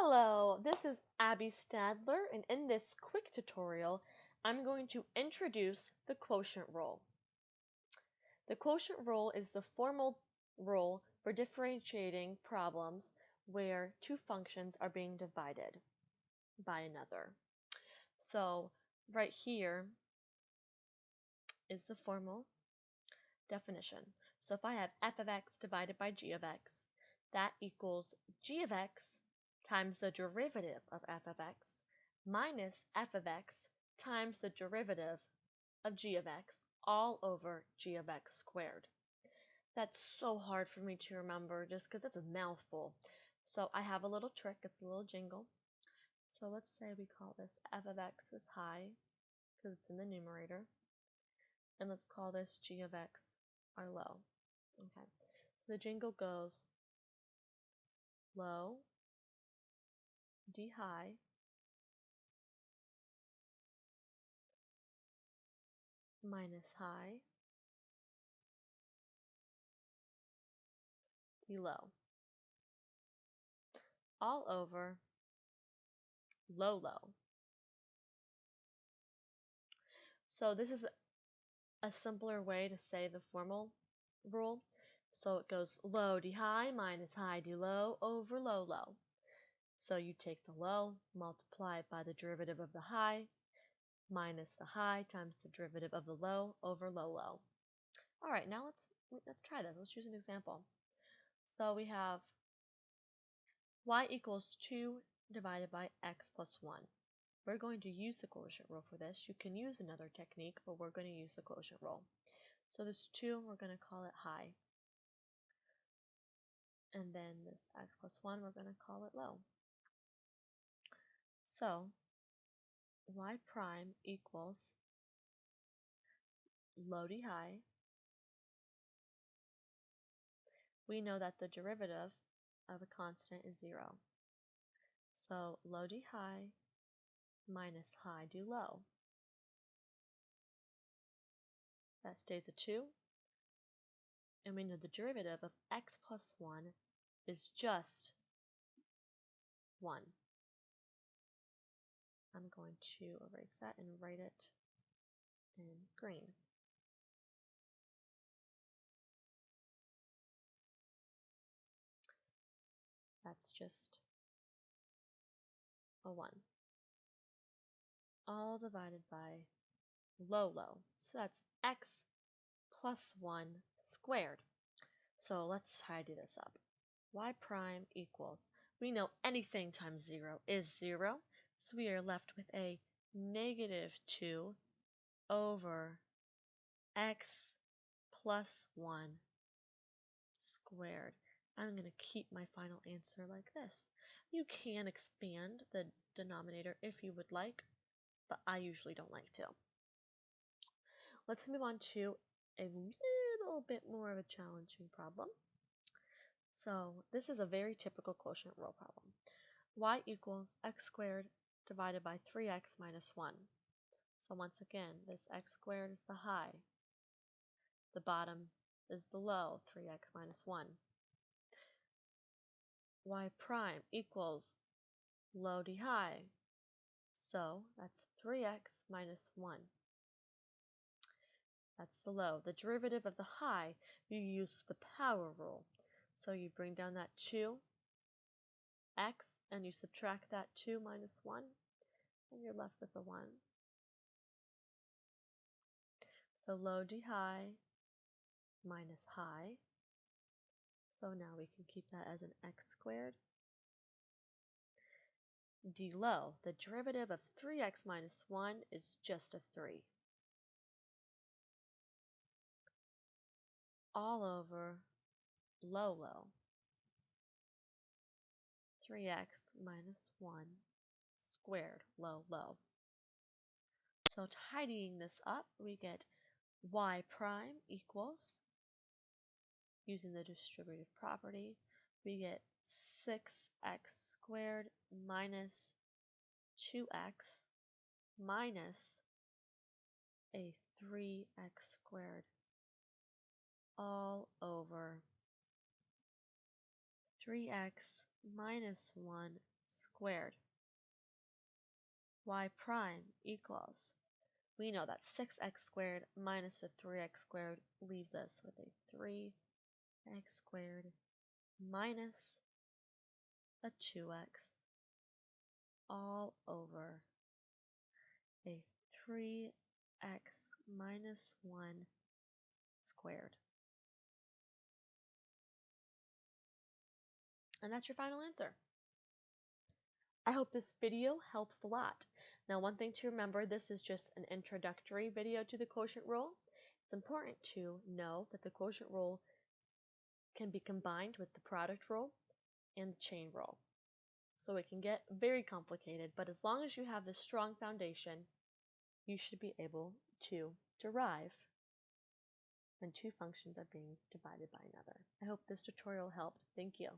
Hello, this is Abby Stadler, and in this quick tutorial, I'm going to introduce the quotient rule. The quotient rule is the formal rule for differentiating problems where two functions are being divided by another. So right here is the formal definition. So if I have f of x divided by g of x, that equals g of x times the derivative of f of x minus f of x times the derivative of g of x all over g of x squared. That's so hard for me to remember just because it's a mouthful. So I have a little trick, it's a little jingle. So let's say we call this f of x is high because it's in the numerator. And let's call this g of x our low. Okay, so the jingle goes low, d high, minus high, d low, all over low, low. So this is a simpler way to say the formal rule. So it goes low, d high, minus high, d low, over low, low. So you take the low, multiply it by the derivative of the high, minus the high times the derivative of the low over low, low. All right, now let's try this. Let's use an example. So we have y equals 2 divided by x plus 1. We're going to use the quotient rule for this. You can use another technique, but we're going to use the quotient rule. So this 2, we're going to call it high. And then this x plus 1, we're going to call it low. So y prime equals low d high. We know that the derivative of a constant is 0. So low d high minus high d low. That stays a 2. And we know the derivative of x plus 1 is just 1. I'm going to erase that and write it in green. That's just a 1. All divided by low, low. So that's x plus 1 squared. So let's tidy this up. Y prime equals, we know anything times 0 is 0, so we are left with a negative 2 over x plus 1 squared. I'm going to keep my final answer like this. You can expand the denominator if you would like, but I usually don't like to. Let's move on to a little bit more of a challenging problem. So this is a very typical quotient rule problem. Y equals x squared divided by 3x minus 1. So once again, this x squared is the high. The bottom is the low, 3x minus 1. Y prime equals low d high. So that's 3x minus 1. That's the low. The derivative of the high, you use the power rule. So you bring down that 2x and you subtract that 2 minus 1 and you're left with a 1. So low d high minus high. So now we can keep that as an x squared. D low, the derivative of 3x minus 1 is just a 3. All over low, low. 3x minus 1 squared, low, low. So tidying this up, we get y prime equals, using the distributive property, we get 6x squared minus 2x minus a 3x squared all over 3x minus 1 squared. Y prime equals, we know that 6x squared minus a 3x squared leaves us with a 3x squared minus a 2x all over a 3x minus 1 squared. And that's your final answer. I hope this video helps a lot. Now, one thing to remember, this is just an introductory video to the quotient rule. It's important to know that the quotient rule can be combined with the product rule and the chain rule. So it can get very complicated, but as long as you have this strong foundation, you should be able to derive when two functions are being divided by another. I hope this tutorial helped. Thank you.